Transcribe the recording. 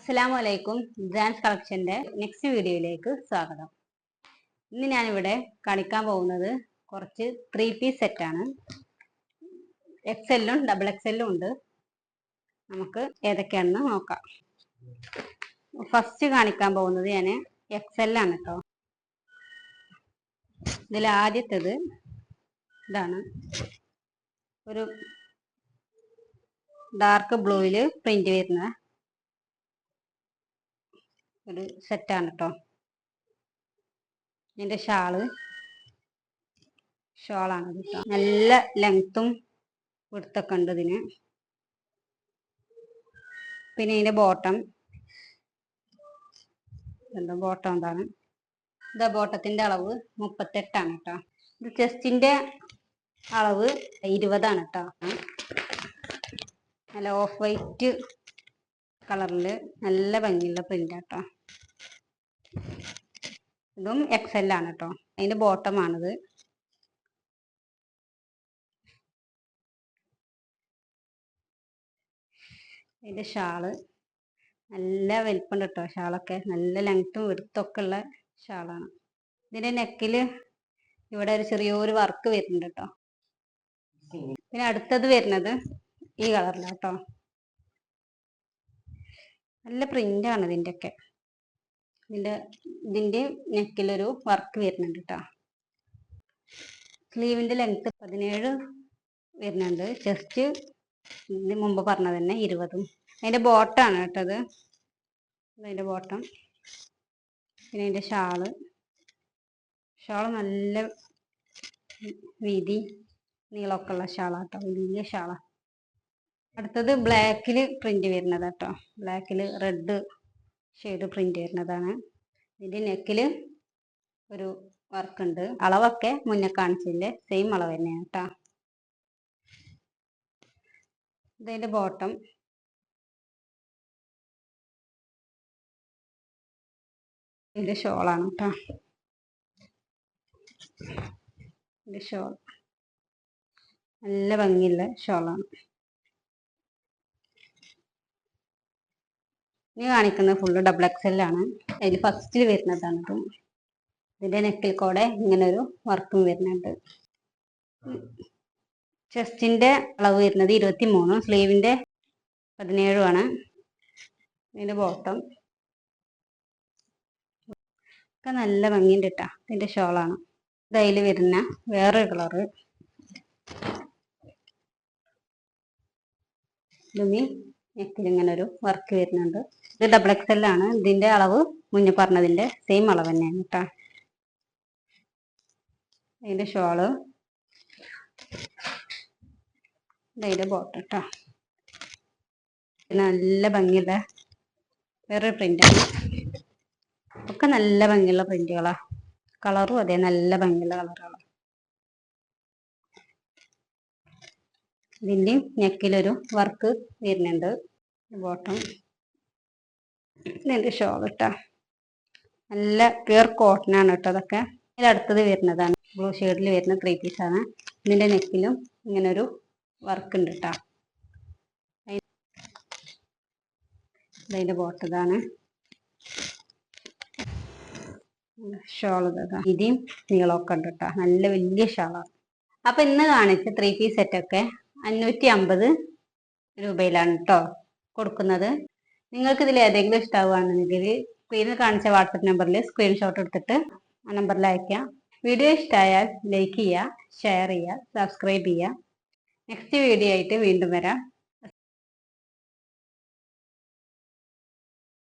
അസ്സലാമലൈക്കും. ജാൻസ് കളക്ഷന്റെ നെക്സ്റ്റ് വീഡിയോയിലേക്ക് സ്വാഗതം. ഇന്ന് ഞാനിവിടെ കാണിക്കാൻ പോകുന്നത് കുറച്ച് 3-പീസ് സെറ്റാണ്. എക്സെല്ലും ഡബിൾ എക്സെല്ലും ഉണ്ട്. നമുക്ക് ഏതൊക്കെയാണെന്ന് നോക്കാം. ഫസ്റ്റ് കാണിക്കാൻ പോകുന്നത് ഞാൻ എക്സെല്ലാണ് കേട്ടോ. ഇതിൽ ആദ്യത്തേത് ഇതാണ്. ഒരു ഡാർക്ക് ബ്ലൂവിൽ പ്രിന്റ് വരുന്ന ഒരു സെറ്റാണ് കേട്ടോ. ഇതിന്റെ ഷോളാണ് കേട്ടോ. നല്ല ലെങ്ത്തും വിടുത്തൊക്കെ ഉണ്ട് ഇതിന്. പിന്നെ ഇതിന്റെ ബോട്ടം എന്താണ്, ഇതാ ബോട്ടത്തിന്റെ അളവ് 38 കേട്ടോ. ഇത് ചെസ്റ്റിന്റെ അളവ് 20 കേട്ടോ. നല്ല ഓഫ് വൈറ്റ് കളറിൽ നല്ല ഭംഗിയുള്ള പ്രിന്റ് കേട്ടോ. ഇതും എക്സെല്ലാണ് കേട്ടോ. അതിന്റെ ബോട്ടമാണിത്. ഇതിന്റെ ഷാള് നല്ല വലിപ്പമുണ്ട് കേട്ടോ. ഷാളൊക്കെ നല്ല ലെങ്ത്തും വിടുത്തൊക്കെ ഉള്ള ഷാളാണ്. ഇതിന്റെ നെക്കില് ഇവിടെ ഒരു ചെറിയൊരു വർക്ക് വരുന്നുണ്ട് കേട്ടോ. പിന്നെ അടുത്തത് വരുന്നത് ഈ കളറിലാണ് കേട്ടോ. നല്ല പ്രിന്റ് ആണ് ഇതിന്റെ ഒക്കെ. ഇതിന്റെ നെക്കിലൊരു വർക്ക് വരുന്നുണ്ട് കേട്ടോ. സ്ലീവിന്റെ ലെങ്ത് 17 വരുന്നുണ്ട്. ചെസ്റ്റ് ഇതിന് മുമ്പ് പറഞ്ഞത് തന്നെ 20. അതിന്റെ ബോട്ടാണ് കേട്ടത്. അതിന്റെ ബോട്ടം. പിന്നെ അതിന്റെ ഷാള് നല്ല വീതി നീളമൊക്കെ ഉള്ള ഷാളാട്ടോ. വലിയ ഷാള. അടുത്തത് ബ്ലാക്കിൽ പ്രിന്റ് വരുന്നത് കേട്ടോ. ബ്ലാക്കിൽ റെഡ് ഷെയ്ഡ് പ്രിന്റ് വരുന്നതാണ്. ഇതിന്റെ നെക്കിൽ ഒരു വർക്ക് ഉണ്ട്. അളവൊക്കെ മുന്നേ കാണിച്ചതിന്റെ സെയിം അളവ് തന്നെയാണ് കേട്ടോ. ഇതിന്റെ ബോട്ടം ഇതിന്റെ ഷോളാണ് കേട്ടോ. ഇതിന്റെ ഷോൾ നല്ല ഭംഗിയുള്ള ഷോളാണ്. ഇനി കാണിക്കുന്നത് ഫുള്ള് ഡബിൾ എക്സെല്ലാണ്. അതിൽ ഫസ്റ്റിൽ വരുന്നതാണ്. ഇതിന്റെ നെക്കിൽ കൂടെ ഇങ്ങനെ ഒരു വർക്കും വരുന്നുണ്ട്. ചെസ്റ്റിന്റെ അളവ് വരുന്നത് 23, സ്ലീവിന്റെ 17 ഇതിന്റെ ബോട്ടം ഒക്കെ നല്ല ഭംഗിയുണ്ട് കേട്ടോ. ഇതിന്റെ ഷോളാണ്. ഇതിൽ വരുന്ന വേറൊരു കളറ്. നെക്കിൽ ഇങ്ങനെ ഒരു വർക്ക് വരുന്നുണ്ട്. ഇത് ഡബിൾ എക്സെല്ലാണ്. ഇതിന്റെ അളവ് മുന്നേ പറഞ്ഞതിന്റെ സെയിം അളവ് തന്നെയാണ് കേട്ടോ. അതിന്റെ ഷോള് ഇതിന്റെ ബോട്ടം കേട്ടോ. നല്ല ഭംഗിയുള്ള വേറൊരു പ്രിന്റാണ്. ഒക്കെ നല്ല ഭംഗിയുള്ള പ്രിന്റുകളാ. കളറും അതെ നല്ല ഭംഗിയുള്ള കളറുകളാണ്. ഇതിന്റെ നെക്കിലൊരു വർക്ക് വരുന്നുണ്ട്. ബോട്ടം ഇതിന്റെ ഷോൾ കേട്ടോ. നല്ല പ്യുർ കോട്ടൺ ആണ് കേട്ടോ. അതൊക്കെ അടുത്തത് വരുന്നതാണ്. ബ്ലൂ ഷെയ്ഡിൽ വരുന്ന 3-പീസ് ആണ്. ഇതിന്റെ നെക്കിലും ഇങ്ങനെ ഒരു വർക്ക് ഉണ്ട് കേട്ടോ. ഇതിന്റെ ബോട്ടം ഇതാണ്. ഷോൾ ഇതിയും നീളമൊക്കെ ഉണ്ട് കേട്ടോ. നല്ല വലിയ ഷാളാണ്. അപ്പൊ ഇന്ന് കാണിച്ച 3-പീസ് സെറ്റൊക്കെ 550 രൂപയിലാണ് കേട്ടോ കൊടുക്കുന്നത്. നിങ്ങൾക്ക് ഇതിൽ ഏതെങ്കിലും ഇഷ്ടമാവുകയാണെങ്കിൽ സ്ക്രീനിൽ കാണിച്ച വാട്സപ്പ് നമ്പറിൽ സ്ക്രീൻഷോട്ട് എടുത്തിട്ട് ആ നമ്പറിൽ അയക്കാം. വീഡിയോ ഇഷ്ടമായാൽ ലൈക്ക് ചെയ്യുക, ഷെയർ ചെയ്യുക, സബ്സ്ക്രൈബ് ചെയ്യുക. നെക്സ്റ്റ് വീഡിയോ ആയിട്ട് വീണ്ടും വരാം.